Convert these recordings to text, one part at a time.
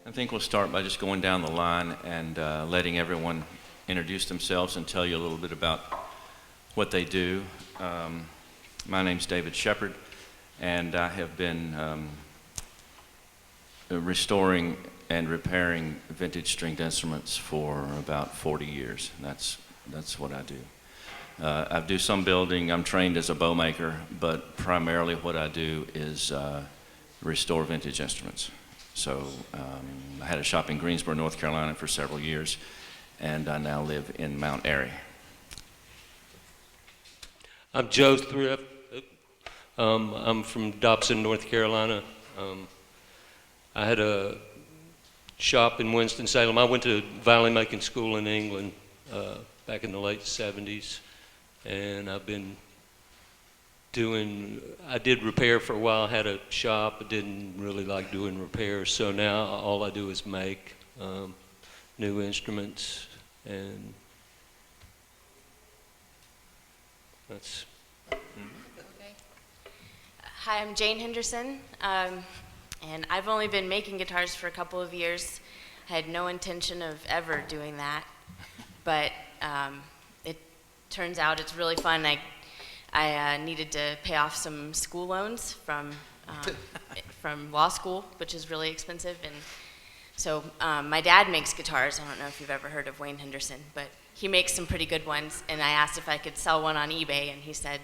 I think we'll start by just going down the line and letting everyone introduce themselves and tell you a little bit about what they do. My name's David Sheppard, and I have been restoring and repairing vintage stringed instruments for about 40 years. That's what I do. I do some building. I'm trained as a bow maker, but primarily what I do is restore vintage instruments. So I had a shop in Greensboro, North Carolina for several years, and I now live in Mount Airy. I'm Joe Thrift. I'm from Dobson, North Carolina. I had a shop in Winston-Salem. I went to violin making school in England back in the late 70s, and I've been I did repair for a while. I had a shop, but didn't really like doing repairs, so now all I do is make new instruments, and that's... Okay. Hi, I'm Jayne Henderson, and I've only been making guitars for a couple of years. I had no intention of ever doing that, but it turns out it's really fun. I needed to pay off some school loans from law school, which is really expensive, and so my dad makes guitars. I don't know if you've ever heard of Wayne Henderson, but he makes some pretty good ones, and I asked if I could sell one on eBay, and he said,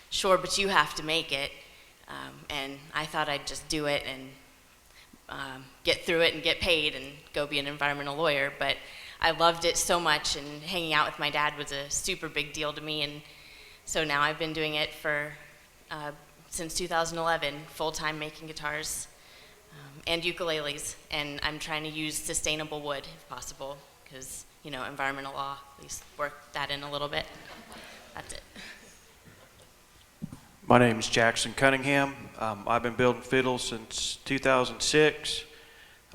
sure, but you have to make it. And I thought I'd just do it and get through it and get paid and go be an environmental lawyer, but I loved it so much, and hanging out with my dad was a super big deal to me, and so now I've been doing it for since 2011, full-time making guitars and ukuleles, and I'm trying to use sustainable wood if possible, because, you know, environmental law, at least work that in a little bit. That's it. My name is Jackson Cunningham. I've been building fiddles since 2006.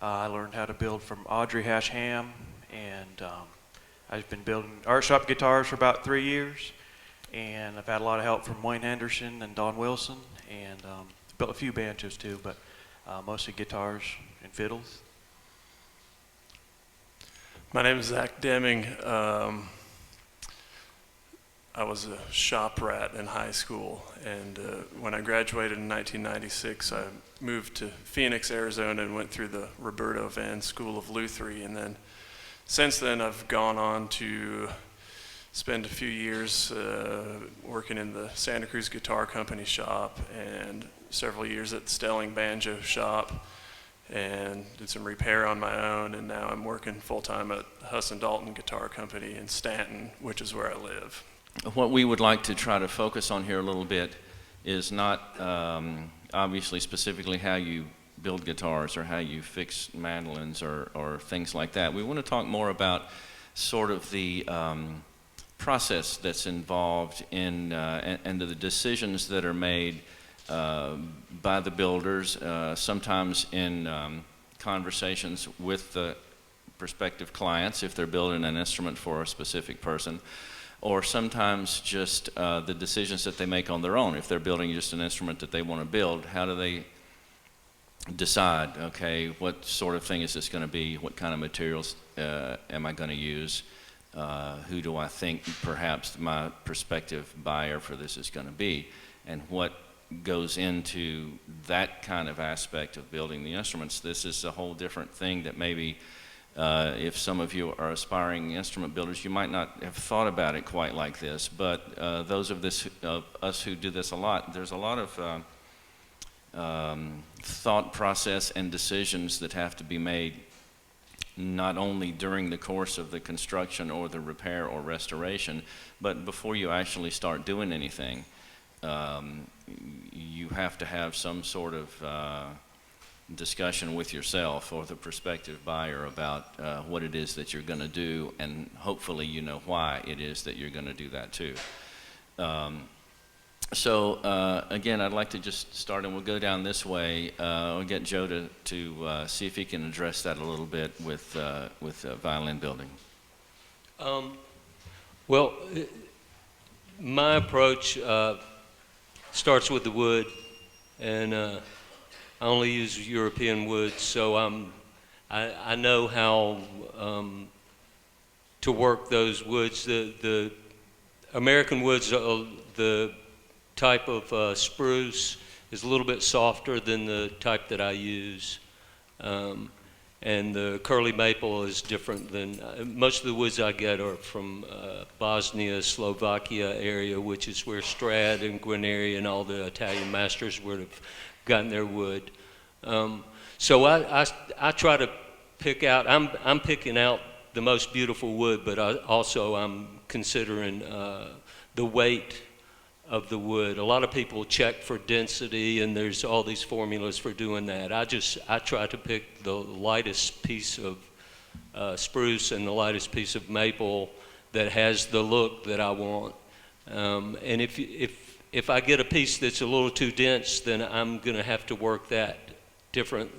I learned how to build from Audrey Hasham, and I've been building art shop guitars for about 3 years, and I've had a lot of help from Wayne Henderson and Don Wilson, and built a few banjos too, but mostly guitars and fiddles. My name is Zack Deming. I was a shop rat in high school, and when I graduated in 1996, I moved to Phoenix, Arizona, and went through the Roberto Van School of Luthery, and then since then I've gone on to spend a few years working in the Santa Cruz Guitar Company shop, and several years at the Stelling Banjo shop, and did some repair on my own, and now I'm working full-time at Huss and Dalton Guitar Company in Stanton, which is where I live. What we would like to try to focus on here a little bit is not obviously specifically how you build guitars or how you fix mandolins or things like that. We want to talk more about sort of the process that's involved in and the decisions that are made by the builders, sometimes in conversations with the prospective clients if they're building an instrument for a specific person, or sometimes just the decisions that they make on their own. If they're building just an instrument that they want to build, how do they decide, okay, what sort of thing is this going to be? What kind of materials am I going to use? Who do I think perhaps my prospective buyer for this is going to be? And what goes into that kind of aspect of building the instruments? This is a whole different thing that maybe if some of you are aspiring instrument builders, you might not have thought about it quite like this, but those of us who do this a lot, there's a lot of thought process and decisions that have to be made not only during the course of the construction or the repair or restoration, but before you actually start doing anything. You have to have some sort of discussion with yourself or the prospective buyer about what it is that you're going to do, and hopefully you know why it is that you're going to do that too. So again, I'd like to just start, and we'll go down this way. I'll get Joe to see if he can address that a little bit with violin building. Well, my approach starts with the wood, and I only use European wood, so I know how to work those woods. The American woods, the type of spruce is a little bit softer than the type that I use. And the curly maple is different than, most of the woods I get are from Bosnia, Slovakia area, which is where Strad and Guarneri and all the Italian masters would have gotten their wood. So I try to pick out, I'm picking out the most beautiful wood, but I'm considering the weight of the wood. A lot of people check for density, and there's all these formulas for doing that. I try to pick the lightest piece of spruce and the lightest piece of maple that has the look that I want. And if I get a piece that's a little too dense, then I'm going to have to work that different.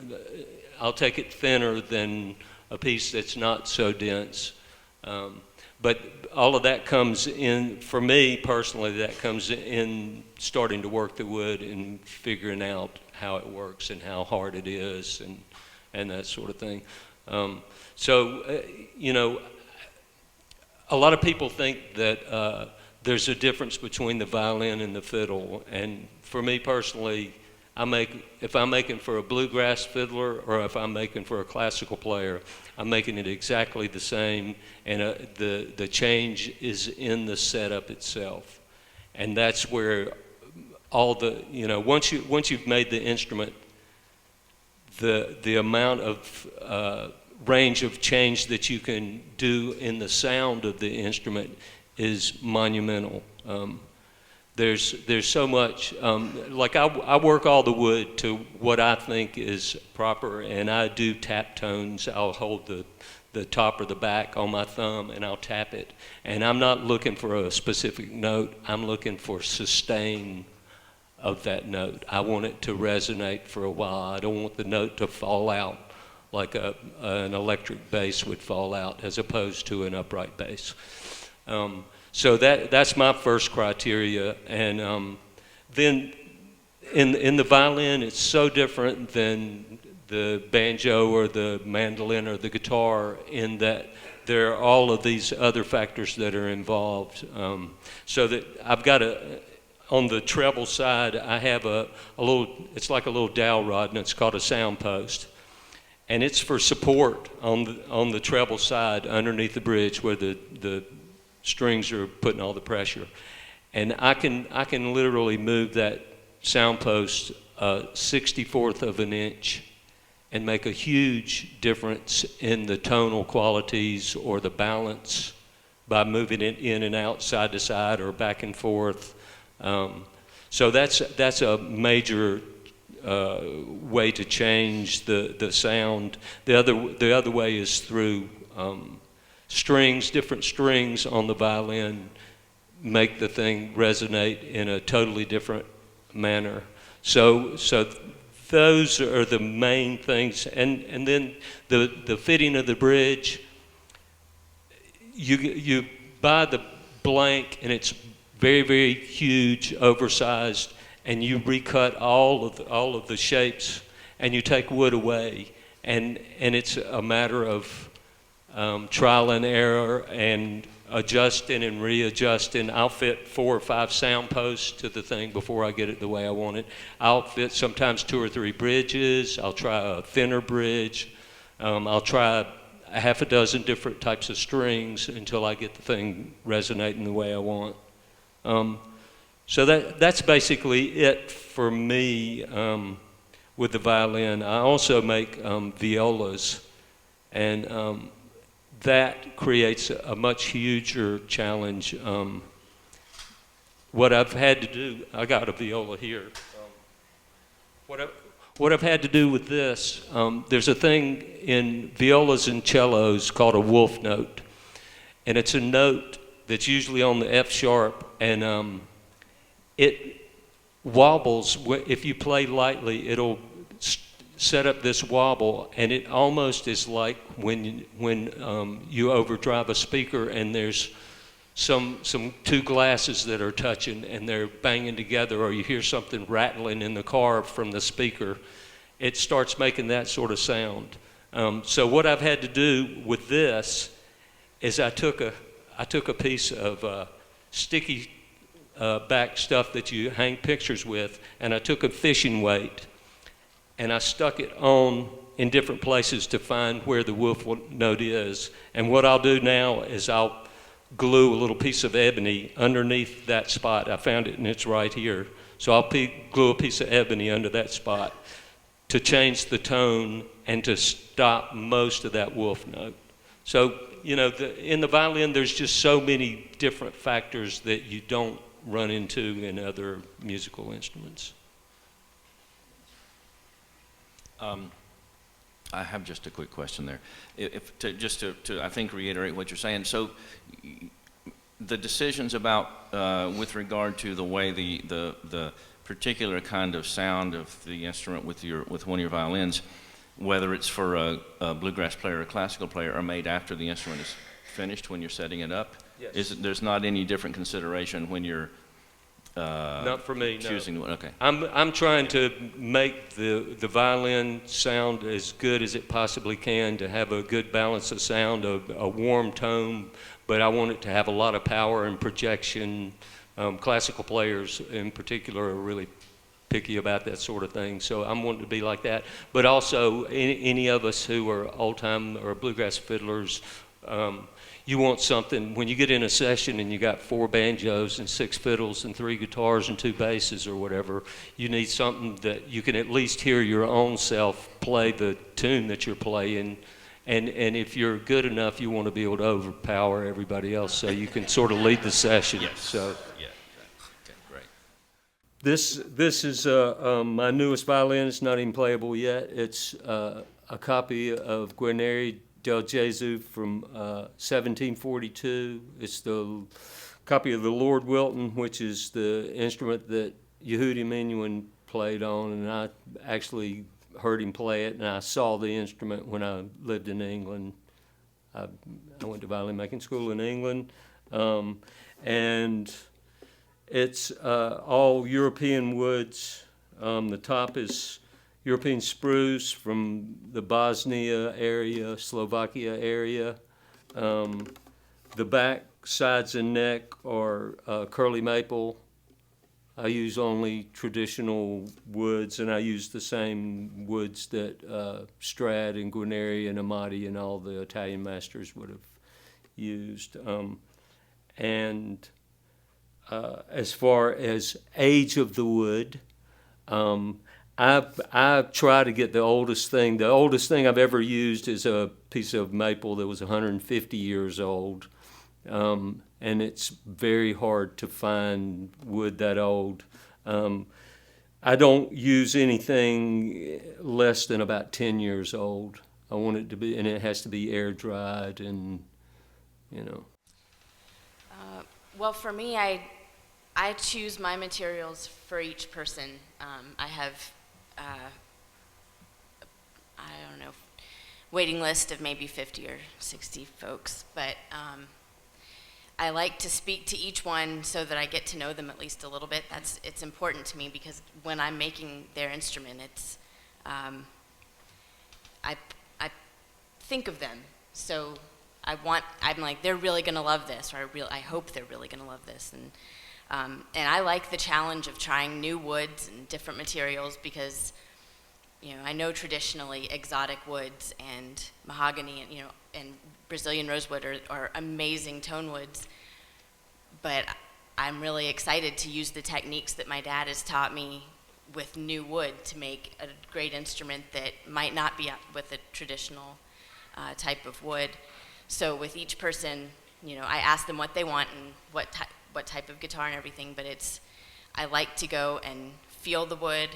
I'll take it thinner than a piece that's not so dense. But all of that comes in, for me personally, that comes in starting to work the wood and figuring out how it works and how hard it is and that sort of thing. You know, a lot of people think that there's a difference between the violin and the fiddle. And for me personally, if I'm making for a bluegrass fiddler or if I'm making for a classical player, I'm making it exactly the same, and the change is in the setup itself. And that's where all the, you know, once you've made the instrument, the amount of range of change that you can do in the sound of the instrument is monumental. There's so much, like I work all the wood to what I think is proper, and I do tap tones. I'll hold the top or the back on my thumb and I'll tap it. And I'm not looking for a specific note, I'm looking for sustain of that note. I want it to resonate for a while. I don't want the note to fall out like an electric bass would fall out as opposed to an upright bass. So that's my first criteria, and then in the violin, it's so different than the banjo or the mandolin or the guitar in that there are all of these other factors that are involved. So that I've got on the treble side, I have a little, it's like a little dowel rod, and it's called a sound post. And it's for support on the treble side underneath the bridge where the strings are putting all the pressure. And I can literally move that sound post 1/64 of an inch and make a huge difference in the tonal qualities or the balance by moving it in and out, side to side or back and forth. So that's a major way to change the sound. The other way is through strings. Different strings on the violin make the thing resonate in a totally different manner. So those are the main things. And then the fitting of the bridge, you buy the blank and it's very, very huge, oversized, and you recut all of the shapes and you take wood away, and it's a matter of trial and error and adjusting and readjusting. I'll fit 4 or 5 sound posts to the thing before I get it the way I want it. I'll fit sometimes 2 or 3 bridges. I'll try a thinner bridge. I'll try a half a dozen different types of strings until I get the thing resonating the way I want. So that's basically it for me with the violin. I also make violas, and that creates a much huger challenge. What I've had to do, I got a viola here. What I've had to do with this, there's a thing in violas and cellos called a wolf note. And it's a note that's usually on the F sharp, and it wobbles. If you play lightly, it'll set up this wobble, and it almost is like when you overdrive a speaker and there's some 2 glasses that are touching and they're banging together, or you hear something rattling in the car from the speaker. It starts making that sort of sound. So what I've had to do with this is I took a piece of sticky back stuff that you hang pictures with, and I took a fishing weight and I stuck it on in different places to find where the wolf note is. And what I'll do now is I'll glue a little piece of ebony underneath that spot. I found it and it's right here. So I'll glue a piece of ebony under that spot to change the tone and to stop most of that wolf note. So, you know, in the violin, there's just so many different factors that you don't run into in other musical instruments. I have just a quick question there. Just to I think reiterate what you're saying. So the decisions about with regard to the way the particular kind of sound of the instrument with one of your violins, whether it's for a bluegrass player or a classical player, are made after the instrument is finished when you're setting it up? Yes. There's not any different consideration when you're Not for me, choosing no. one? Okay. I'm trying to make the violin sound as good as it possibly can, to have a good balance of sound, a warm tone, but I want it to have a lot of power and projection. Classical players in particular are really picky about that sort of thing, so I'm wanting to be like that. But also, any of us who are old-time or bluegrass fiddlers, you want something, when you get in a session and you got 4 banjos and 6 fiddles and 3 guitars and 2 basses or whatever, you need something that you can at least hear your own self play the tune that you're playing. And if you're good enough, you want to be able to overpower everybody else so you can sort of lead the session. Yes. So. Yeah. Okay, great. This is my newest violin. It's not even playable yet. It's a copy of Guarneri del Gesù from 1742. It's the copy of the Lord Wilton, which is the instrument that Yehudi Menuhin played on, and I actually heard him play it, and I saw the instrument when I lived in England. I went to violin making school in England, and it's all European woods. The top is European spruce from the Bosnia area, Slovakia area. The back, sides, and neck are curly maple. I use only traditional woods, and I use the same woods that Strad and Guarneri and Amati and all the Italian masters would have used. And as far as age of the wood, I try to get the oldest thing. The oldest thing I've ever used is a piece of maple that was 150 years old. And it's very hard to find wood that old. I don't use anything less than about 10 years old. I want it to be, and it has to be air dried, and you know. Well, for me, I choose my materials for each person. I have, I don't know, waiting list of maybe 50 or 60 folks, but I like to speak to each one so that I get to know them at least a little bit. It's important to me, because when I'm making their instrument, it's I think of them. So I'm like, they're really gonna love this, or I hope they're really gonna love this, and I like the challenge of trying new woods and different materials, because I know traditionally exotic woods and mahogany and and Brazilian rosewood are amazing tone woods, but I'm really excited to use the techniques that my dad has taught me with new wood to make a great instrument that might not be with a traditional type of wood. So with each person, I ask them what they want and what type of guitar and everything, but I like to go and feel the wood,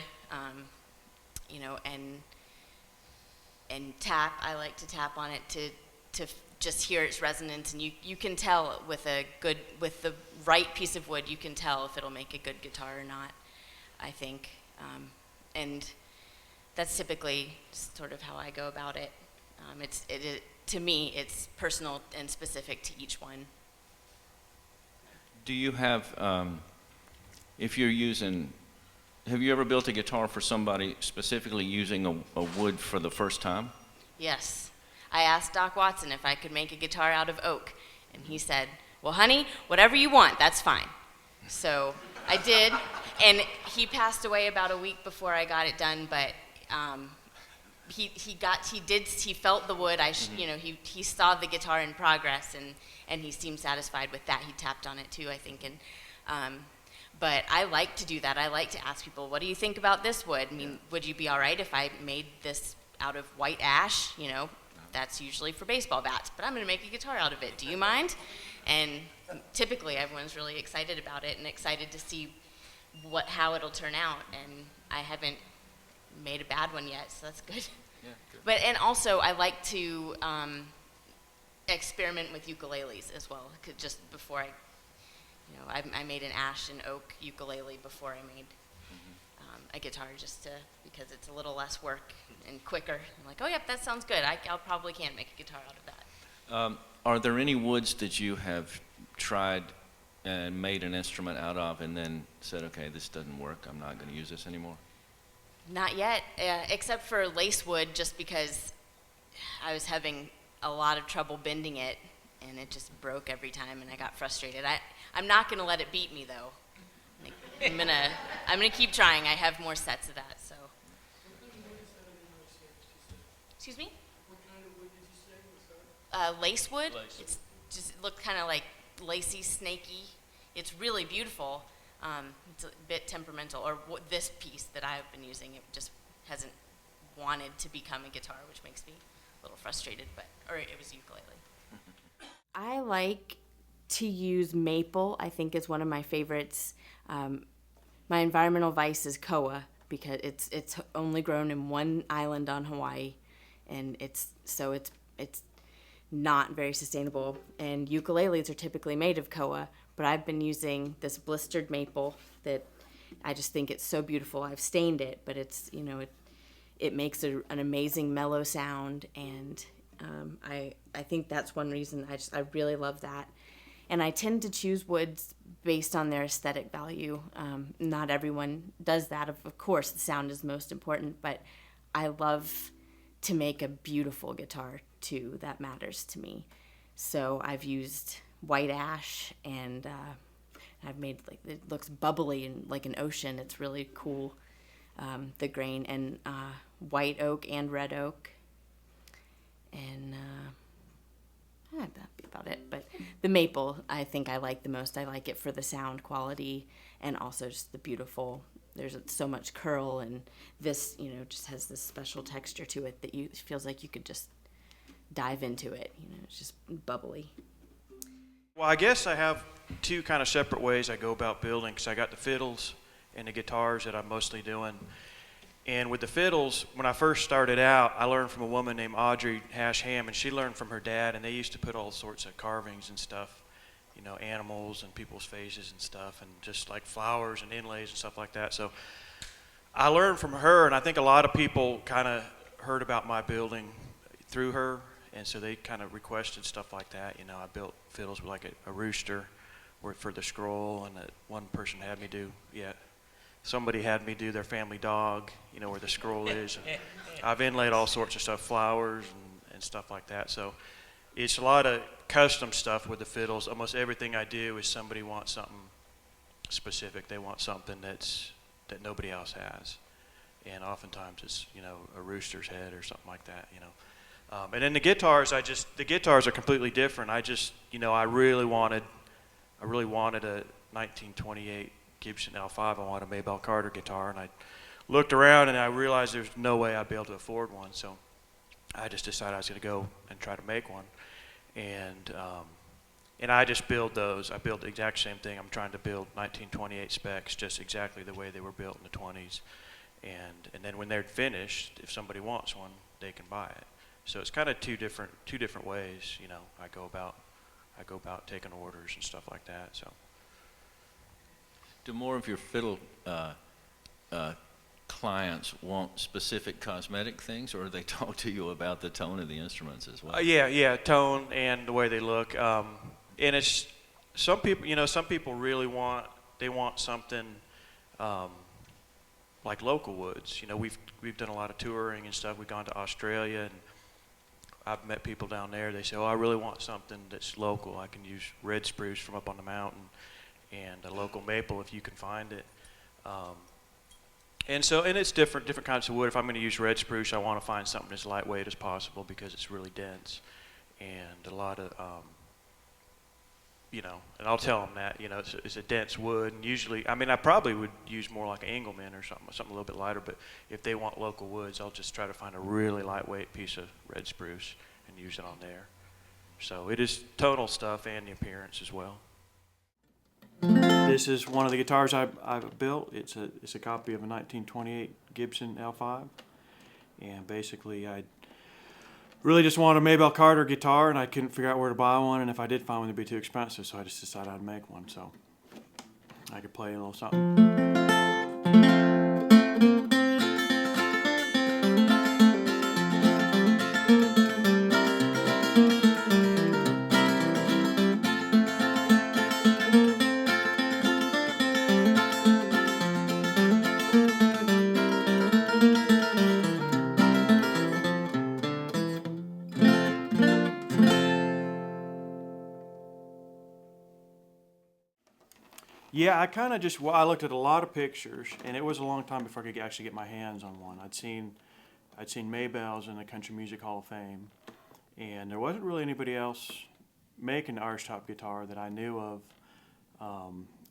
and tap. I like to tap on it to just hear its resonance, and you can tell with the right piece of wood, you can tell if it'll make a good guitar or not, I think. And that's typically sort of how I go about it. To me, it's personal and specific to each one. Do you have, have you ever built a guitar for somebody specifically using a wood for the first time? Yes. I asked Doc Watson if I could make a guitar out of oak, and he said, well, honey, whatever you want, that's fine. So I did, and he passed away about a week before I got it done, but he felt the wood. He saw the guitar in progress, and he seemed satisfied with that. He tapped on it too, I think, but I like to do that. I like to ask people, what do you think about this wood? I mean, would you be all right if I made this out of white ash? That's usually for baseball bats, but I'm going to make a guitar out of it. Do you mind? And typically everyone's really excited about it and excited to see how it'll turn out. And I haven't made a bad one yet, so that's good. Yeah, good. But and also I like to experiment with ukuleles as well. Just before I made an ash and oak ukulele before I made a guitar, because it's a little less work and quicker. I'm like, oh yep, that sounds good. I'll probably can make a guitar out of that. Are there any woods that you have tried and made an instrument out of and then said, okay, this doesn't work, I'm not going to use this anymore? Not yet, except for lace wood, just because I was having a lot of trouble bending it, and it just broke every time, and I got frustrated. I'm not going to let it beat me, though. I'm gonna keep trying. I have more sets of that, so. Excuse me? What kind of wood did you say was that? Lace wood. Lace. It looked kind of like lacy, snaky. It's really beautiful. It's a bit temperamental. Or this piece that I've been using, it just hasn't wanted to become a guitar, which makes me a little frustrated. Or it was ukulele. I like to use maple. I think is one of my favorites. My environmental vice is koa, because it's only grown in one island on Hawaii, and it's not very sustainable. And ukuleles are typically made of koa, but I've been using this blistered maple that I just think it's so beautiful. I've stained it, but it makes an amazing mellow sound, and I think that's one reason I really love that. And I tend to choose woods based on their aesthetic value. Not everyone does that. Of course, the sound is most important, but I love to make a beautiful guitar too. That matters to me. So I've used white ash, and I've made, it looks bubbly and like an ocean. It's really cool, the grain, and white oak and red oak. And that'd be about it. But the maple, I think I like the most. I like it for the sound quality, and also just the beautiful. There's so much curl, and this, just has this special texture to it that it feels like you could just dive into it. It's just bubbly. Well, I guess I have two kind of separate ways I go about building, because I got the fiddles and the guitars that I'm mostly doing. And with the fiddles, when I first started out, I learned from a woman named Audrey Hash Ham, and she learned from her dad, and they used to put all sorts of carvings and stuff, animals and people's faces and stuff, and just like flowers and inlays and stuff like that. So I learned from her, and I think a lot of people kind of heard about my building through her, and so they kind of requested stuff like that. I built fiddles with like a rooster for the scroll, and one person had me do, somebody had me do their family dog, where the scroll is. And I've inlaid all sorts of stuff, flowers and stuff like that. So it's a lot of custom stuff with the fiddles. Almost everything I do is somebody wants something specific. They want something that nobody else has. And oftentimes it's, a rooster's head or something like that, And then the guitars are completely different. I really wanted a 1928 Gibson L5. I wanted a Maybelle Carter guitar, and I looked around and I realized there's no way I'd be able to afford one. So I just decided I was going to go and try to make one, and I just build those. I build the exact same thing. I'm trying to build 1928 specs, just exactly the way they were built in the 20s, and then when they're finished, if somebody wants one, they can buy it. So it's kind of two different ways. I go about taking orders and stuff like that. So. Do more of your fiddle clients want specific cosmetic things, or do they talk to you about the tone of the instruments as well? Yeah, tone and the way they look. And it's some people really want something like local woods. We've done a lot of touring and stuff. We've gone to Australia, I've met people down there. They say, "Oh, I really want something that's local. I can use red spruce from up on the mountain, and a local maple if you can find it." And it's different kinds of wood. If I'm going to use red spruce, I want to find something as lightweight as possible because it's really dense, and a lot of and I'll tell them that, it's a dense wood, and usually, I probably would use more like an Engelmann or something a little bit lighter, but if they want local woods, I'll just try to find a really lightweight piece of red spruce and use it on there. So it is tonal stuff and the appearance as well. This is one of the guitars I've built. It's a copy of a 1928 Gibson L5, and basically I really just wanted a Maybelle Carter guitar, and I couldn't figure out where to buy one, and if I did find one, it'd be too expensive, so I just decided I'd make one so I could play a little something. Yeah, I kind of I looked at a lot of pictures, and it was a long time before I could actually get my hands on one. I'd seen Maybelle's in the Country Music Hall of Fame, and there wasn't really anybody else making an archtop guitar that I knew of.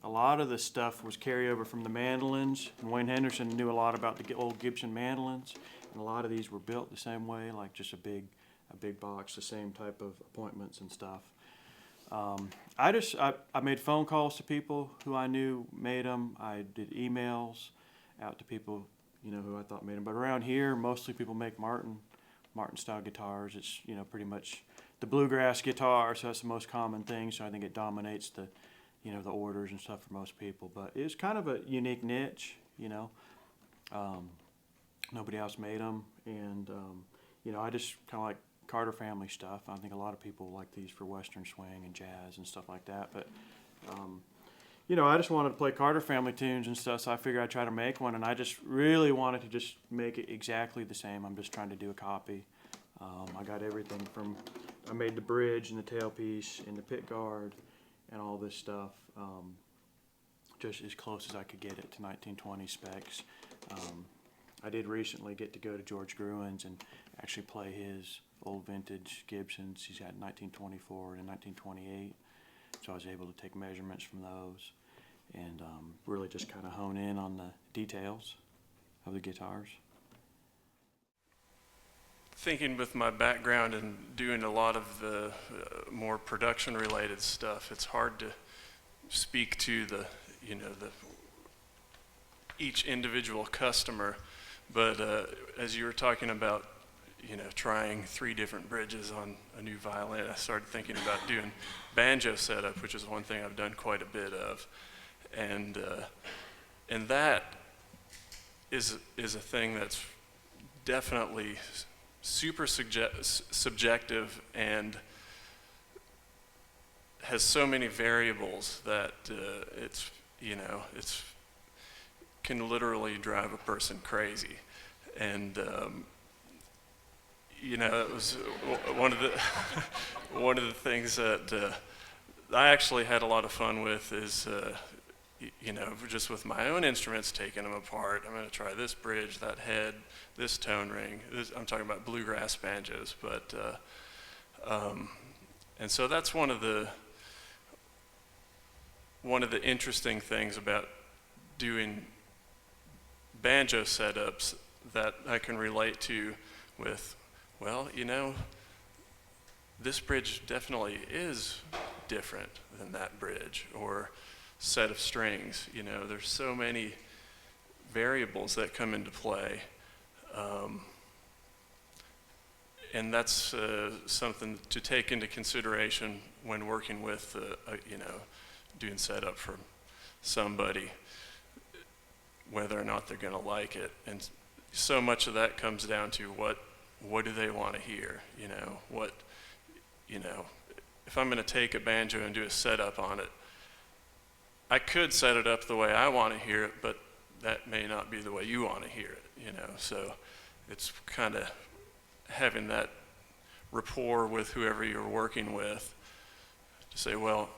A lot of the stuff was carryover from the mandolins, and Jayne Henderson knew a lot about the old Gibson mandolins, and a lot of these were built the same way, like just a big box, the same type of appointments and stuff. I made phone calls to people who I knew made them. I did emails out to people, who I thought made them. But around here, mostly people make Martin style guitars. It's, pretty much the bluegrass guitar, so that's the most common thing. So I think it dominates the orders and stuff for most people. But it's kind of a unique niche, nobody else made them. And, I just kind of like Carter family stuff. I think a lot of people like these for Western swing and jazz and stuff like that. But, I just wanted to play Carter family tunes and stuff, so I figured I'd try to make one. And I just really wanted to just make it exactly the same. I'm just trying to do a copy. I got everything I made the bridge and the tailpiece and the pick guard and all this stuff, just as close as I could get it to 1920 specs. I did recently get to go to George Gruen's and actually play his old vintage Gibsons. He's got 1924 and 1928, so I was able to take measurements from those and really just kind of hone in on the details of the guitars. Thinking with my background and doing a lot of the more production related stuff, it's hard to speak to the each individual customer, but as you were talking about trying 3 different bridges on a new violin, I started thinking about doing banjo setup, which is one thing I've done quite a bit of, and that is a thing that's definitely super subjective and has so many variables that it's can literally drive a person crazy. And it was one of the things that I actually had a lot of fun with is just with my own instruments, taking them apart. I'm going to try this bridge, that head, this tone ring. I'm talking about bluegrass banjos, but and so that's one of the interesting things about doing banjo setups that I can relate to with, well, this bridge definitely is different than that bridge or set of strings. There's so many variables that come into play, and that's something to take into consideration when working with, doing setup for somebody, whether or not they're going to like it. And so much of that comes down to what do they want to hear? If I'm going to take a banjo and do a setup on it, I could set it up the way I want to hear it, but that may not be the way you want to hear it, So it's kind of having that rapport with whoever you're working with to say, well,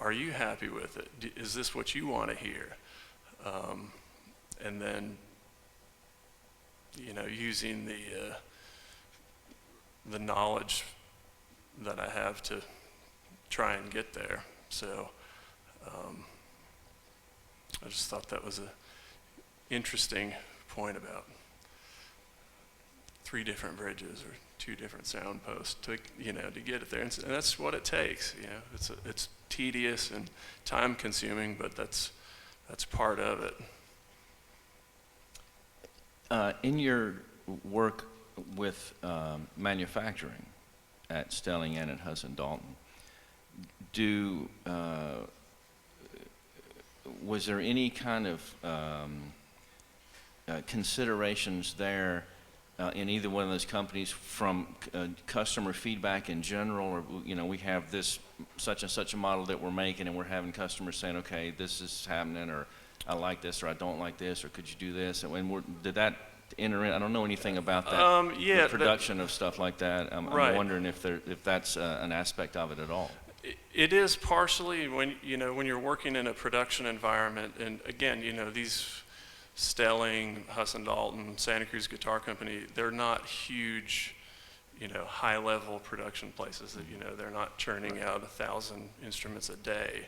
are you happy with it? Is this what you want to hear? And then, using the knowledge that I have to try and get there. So I just thought that was a interesting point about 3 different bridges or 2 different sound posts to get it there, and that's what it takes. It's tedious and time consuming, but that's part of it. In your work with manufacturing at Stelling and at Hudson Dalton, was there any kind of considerations there in either one of those companies from customer feedback in general, or we have this such and such a model that we're making, and we're having customers saying, okay, this is happening, or I like this, or I don't like this, or could you do this? And did that enter in? I don't know anything about that. Yeah, the production of stuff like that. I'm right. wondering if that's an aspect of it at all. It is partially when you're working in a production environment, and again, these Stelling, Hudson Dalton, Santa Cruz Guitar Company, they're not huge, high-level production places that they're not churning out 1,000 instruments a day.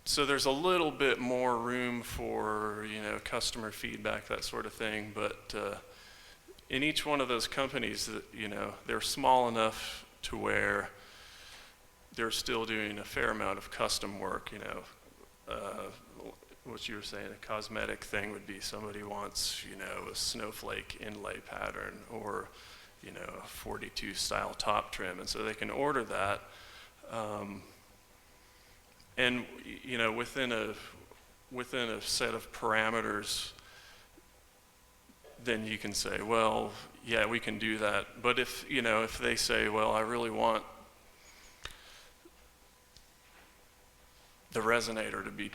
So there's a little bit more room for customer feedback, that sort of thing, but in each one of those companies, they're small enough to where they're still doing a fair amount of custom work. What you were saying, a cosmetic thing would be somebody wants a snowflake inlay pattern, or a 42 style top trim, and so they can order that. And within a set of parameters, then you can say, well, yeah, we can do that. But if they say, well, I really want the resonator to be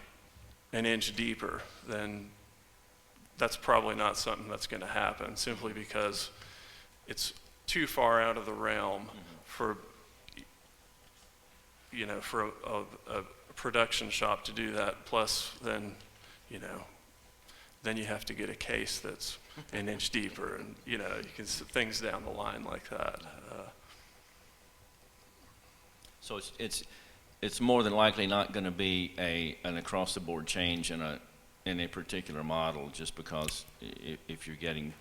an inch deeper, then that's probably not something that's going to happen, simply because it's too far out of the realm for a production shop to do that. Plus, then you have to get a case that's an inch deeper, and you can things down the line like that. So it's more than likely not going to be an across-the-board change in a particular model, just because if you're getting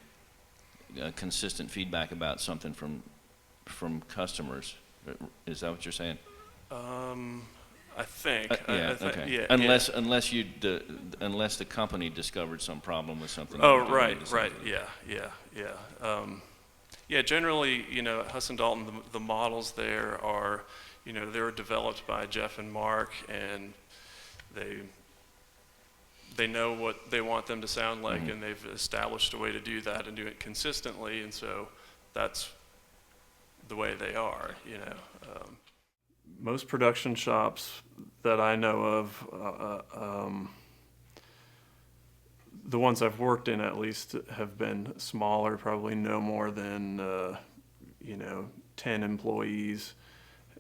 consistent feedback about something from customers. Is that what you're saying? I think. Okay. Yeah. Unless the company discovered some problem with something. Oh, right. Yeah. Generally, at Hudson Dalton, the models there are, they're developed by Jeff and Mark, and they know what they want them to sound like, and they've established a way to do that and do it consistently, and so that's the way they are. Most production shops that I know of, the ones I've worked in at least, have been smaller, probably no more than 10 employees,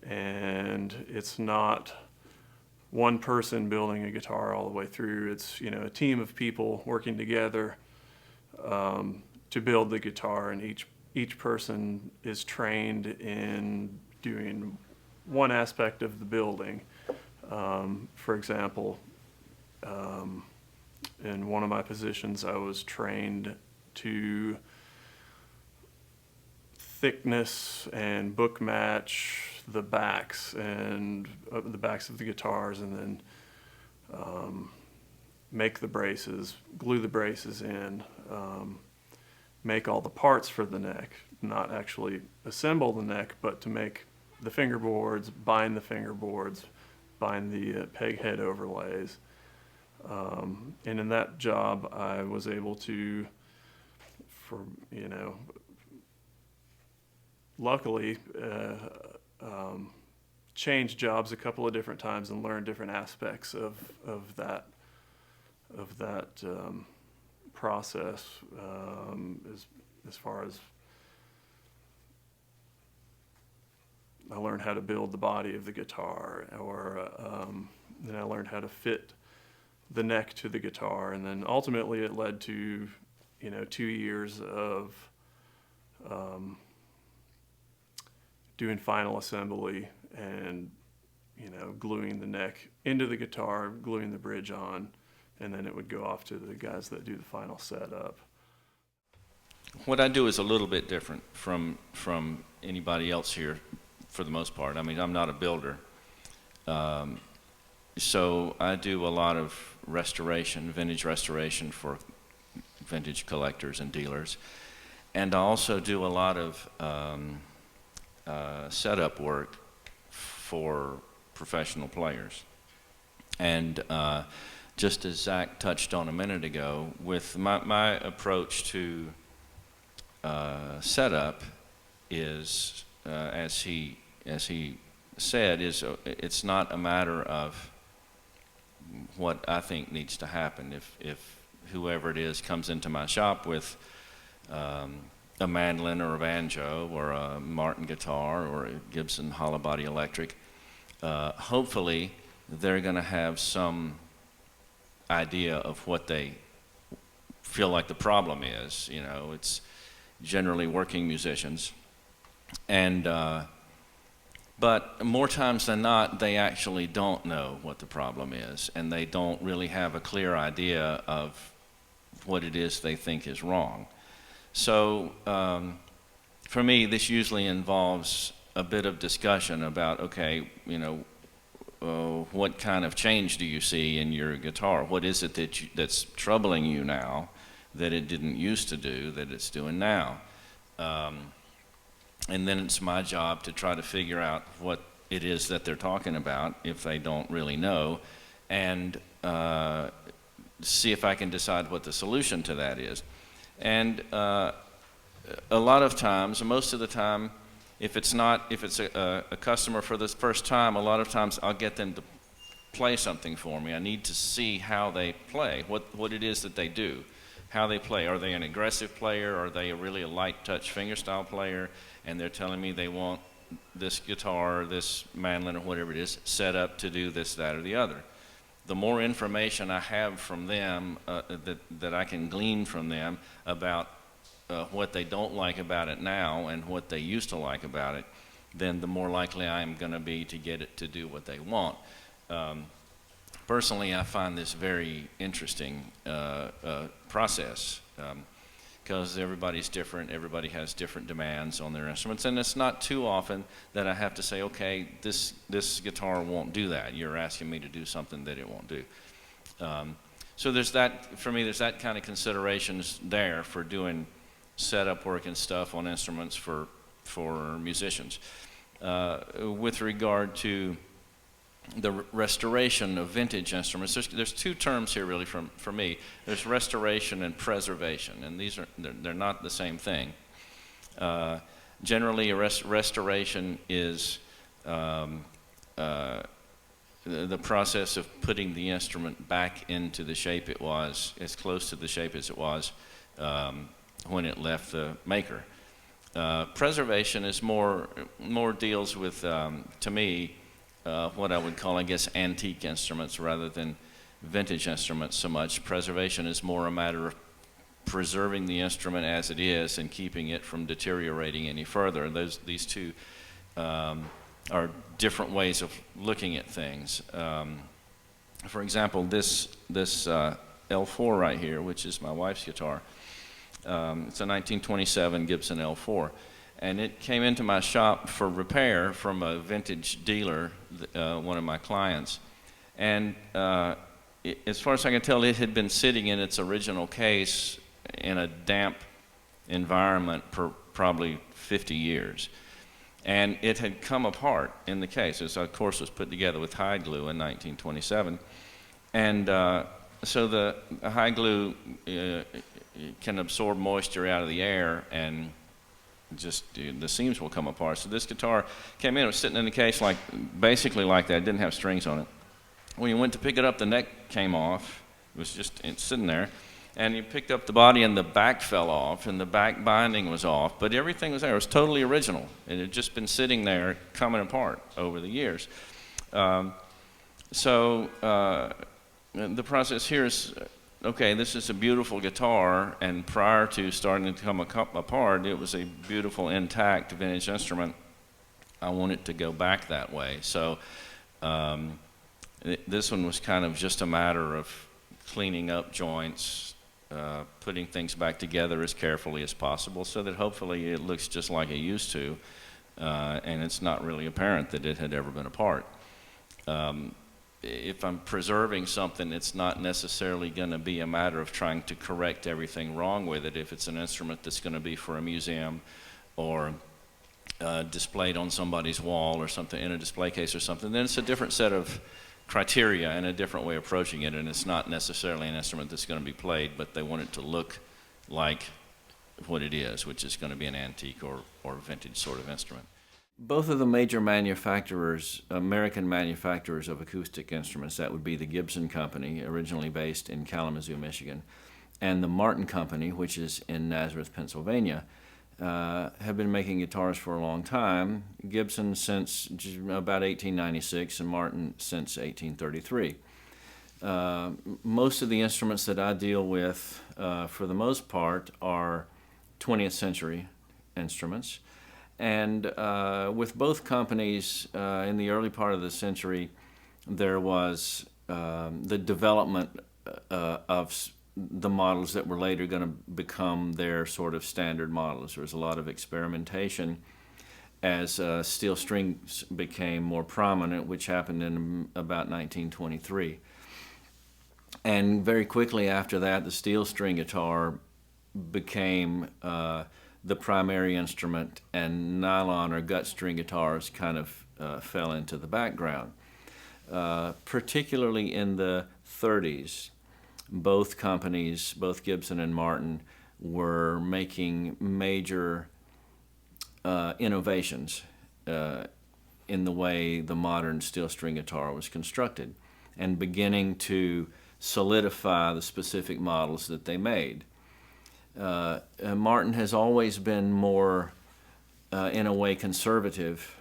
and it's not one person building a guitar all the way through. It's a team of people working together to build the guitar, and each person is trained in doing one aspect of the building. For example, in one of my positions, I was trained to thickness and book match the backs and the backs of the guitars, and then make the braces, glue the braces in, make all the parts for the neck, not actually assemble the neck, but to make the fingerboards, bind the fingerboards, bind the peg head overlays. And in that job, I was able to, luckily, change jobs a couple of different times and learn different aspects of that process as far as I learned how to build the body of the guitar, or then I learned how to fit the neck to the guitar, and then ultimately it led to 2 years of doing final assembly and gluing the neck into the guitar, gluing the bridge on, and then it would go off to the guys that do the final setup. What I do is a little bit different from anybody else here for the most part. I mean, I'm not a builder. So I do a lot of restoration, vintage restoration for vintage collectors and dealers. And I also do a lot of setup work for professional players. And just as Zack touched on a minute ago, with my approach to setup is, as he said, it's not a matter of what I think needs to happen. If whoever it is comes into my shop with a mandolin or a banjo or a Martin guitar or a Gibson hollow body electric, hopefully they're going to have some idea of what they feel like the problem is. It's generally working musicians, and but more times than not, they actually don't know what the problem is, and they don't really have a clear idea of what it is they think is wrong. So for me, this usually involves a bit of discussion about, okay, what kind of change do you see in your guitar? What is it that's troubling you now that it didn't used to do that it's doing now? And then it's my job to try to figure out what it is that they're talking about if they don't really know, and see if I can decide what the solution to that is. And a lot of times, most of the time, if it's a customer for the first time, a lot of times I'll get them to play something for me. I need to see how they play, what it is that they do, how they play. Are they an aggressive player? Are they really a light touch fingerstyle player? And they're telling me they want this guitar, this mandolin, or whatever it is, set up to do this, that, or the other. The more information I have from them, that I can glean from them about what they don't like about it now and what they used to like about it, then the more likely I am going to be to get it to do what they want. Personally, I find this very interesting process, because everybody's different, everybody has different demands on their instruments, and it's not too often that I have to say, okay, this guitar won't do that. You're asking me to do something that it won't do. So there's that, for me, there's that kind of considerations there for doing setup work and stuff on instruments for musicians. With regard to the restoration of vintage instruments, there's two terms here really for me. There's restoration and preservation, and they're not the same thing. Generally, a restoration is the process of putting the instrument back into the shape it was, as close to the shape as it was when it left the maker. Preservation is more deals with, to me, what I would call, I guess, antique instruments rather than vintage instruments so much. Preservation is more a matter of preserving the instrument as it is and keeping it from deteriorating any further. These two are different ways of looking at things. For example, this L4 right here, which is my wife's guitar, it's a 1927 Gibson L4. And it came into my shop for repair from a vintage dealer, one of my clients. And as far as I can tell, it had been sitting in its original case in a damp environment for probably 50 years. And it had come apart in the case. It, of course, was put together with hide glue in 1927. And so the hide glue can absorb moisture out of the air, and just the seams will come apart. So this guitar came in, it was sitting in the case basically like that. It didn't have strings on it. When you went to pick it up, the neck came off. It was just sitting there, and you picked up the body and the back fell off and the back binding was off, but everything was there. It was totally original. It had just been sitting there coming apart over the years. So the process here is, okay, this is a beautiful guitar, and prior to starting to come apart, it was a beautiful, intact vintage instrument. I want it to go back that way. So this one was kind of just a matter of cleaning up joints, putting things back together as carefully as possible so that hopefully it looks just like it used to, and it's not really apparent that it had ever been apart. If I'm preserving something, it's not necessarily going to be a matter of trying to correct everything wrong with it. If it's an instrument that's going to be for a museum or displayed on somebody's wall or something, in a display case or something, then it's a different set of criteria and a different way of approaching it, and it's not necessarily an instrument that's going to be played, but they want it to look like what it is, which is going to be an antique or vintage sort of instrument. Both of the major manufacturers, American manufacturers of acoustic instruments, that would be the Gibson Company, originally based in Kalamazoo, Michigan, and the Martin Company, which is in Nazareth, Pennsylvania, have been making guitars for a long time. Gibson since about 1896 and Martin since 1833. Most of the instruments that I deal with, for the most part, are 20th century instruments. And with both companies, in the early part of the century, there was the development of the models that were later going to become their sort of standard models. There was a lot of experimentation as steel strings became more prominent, which happened in about 1923. And very quickly after that, the steel string guitar became the primary instrument, and nylon or gut string guitars kind of fell into the background. Particularly in the 30s, both companies, both Gibson and Martin, were making major innovations in the way the modern steel string guitar was constructed, and beginning to solidify the specific models that they made. Martin has always been more, in a way, conservative,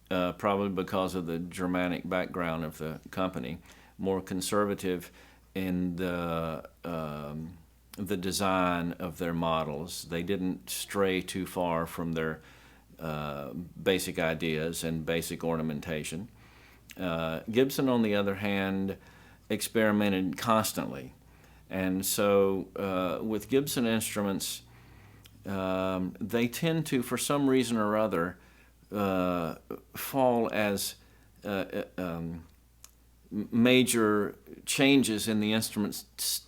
probably because of the Germanic background of the company, more conservative in the design of their models. They didn't stray too far from their basic ideas and basic ornamentation. Gibson, on the other hand, experimented constantly. And so with Gibson instruments, they tend to, for some reason or other, fall as major changes in the instruments,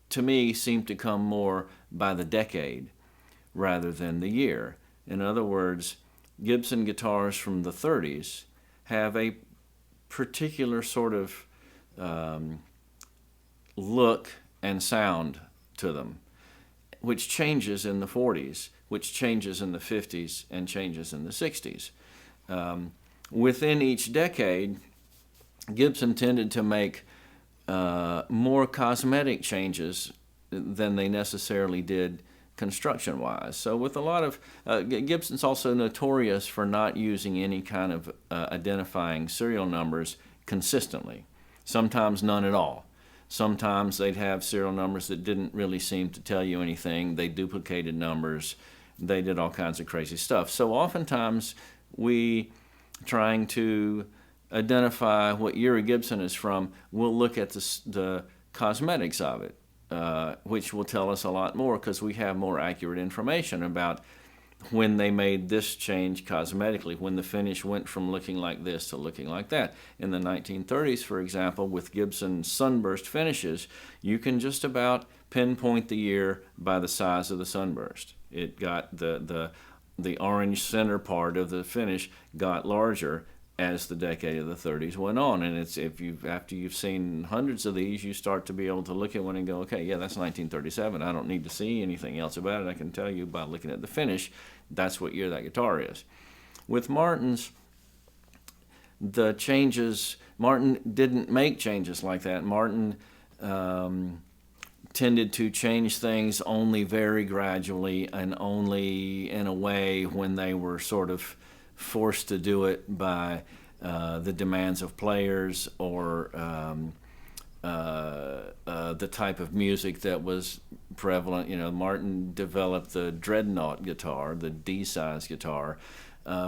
to me, seem to come more by the decade rather than the year. In other words, Gibson guitars from the 30s have a particular sort of look and sound to them, which changes in the 40s, which changes in the 50s, and changes in the 60s. Within each decade, Gibson tended to make more cosmetic changes than they necessarily did construction-wise. So with a lot of, Gibson's also notorious for not using any kind of identifying serial numbers consistently, sometimes none at all. Sometimes they'd have serial numbers that didn't really seem to tell you anything. They duplicated numbers. They did all kinds of crazy stuff. So oftentimes we, trying to identify what year a Gibson is from, we'll look at the cosmetics of it, which will tell us a lot more because we have more accurate information about when they made this change cosmetically, when the finish went from looking like this to looking like that. In the 1930s, for example, with Gibson sunburst finishes, you can just about pinpoint the year by the size of the sunburst. It got the orange center part of the finish got larger as the decade of the 30s went on, and it's after you've seen hundreds of these, you start to be able to look at one and go, okay, yeah, that's 1937. I don't need to see anything else about it. I can tell you by looking at the finish, that's what year that guitar is. With Martin's, the changes, Martin didn't make changes like that. Martin tended to change things only very gradually and only in a way when they were sort of forced to do it by the demands of players or the type of music that was prevalent. You know, Martin developed the dreadnought guitar, the D-size guitar,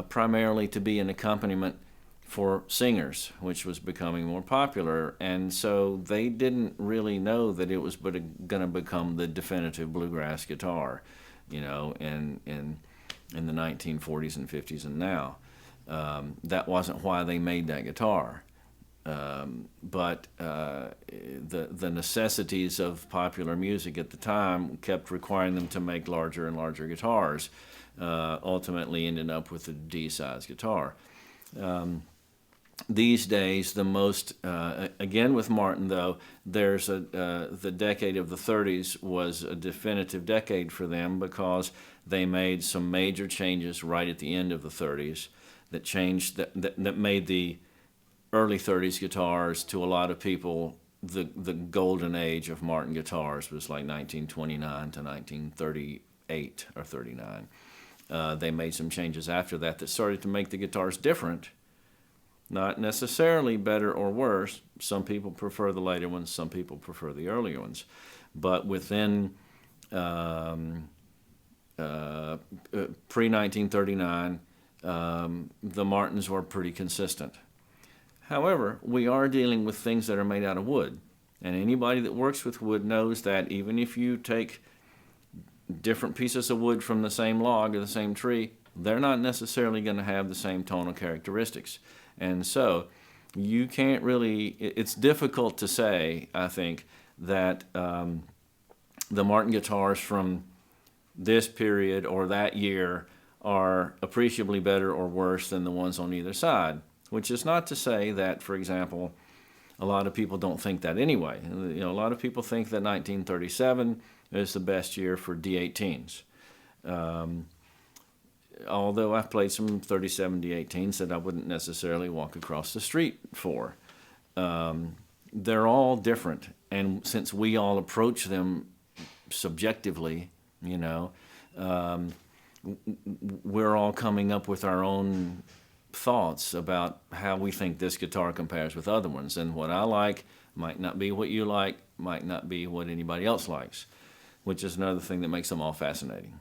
primarily to be an accompaniment for singers, which was becoming more popular, and so they didn't really know that it was going to become the definitive bluegrass guitar, you know, in the 1940s and 50s and now. That wasn't why they made that guitar, but the necessities of popular music at the time kept requiring them to make larger and larger guitars. Ultimately, ended up with the D-size guitar. These days, the most, again with Martin though, there's the decade of the 30s was a definitive decade for them because they made some major changes right at the end of the 30s that changed, that made the early 30s guitars, to a lot of people, the golden age of Martin guitars was like 1929 to 1938 or 39. They made some changes after that that started to make the guitars different. Not necessarily better or worse. Some people prefer the later ones, some people prefer the earlier ones. But within pre-1939, the Martins were pretty consistent. However, we are dealing with things that are made out of wood. And anybody that works with wood knows that even if you take different pieces of wood from the same log or the same tree, they're not necessarily going to have the same tonal characteristics. And so you can't really, it's difficult to say, I think, that the Martin guitars from this period or that year are appreciably better or worse than the ones on either side, which is not to say that, for example, a lot of people don't think that anyway. You know, a lot of people think that 1937 is the best year for D18s. Although I've played some 37 D18s that I wouldn't necessarily walk across the street for. They're all different, and since we all approach them subjectively, you know, we're all coming up with our own thoughts about how we think this guitar compares with other ones, and what I like might not be what you like, might not be what anybody else likes, which is another thing that makes them all fascinating.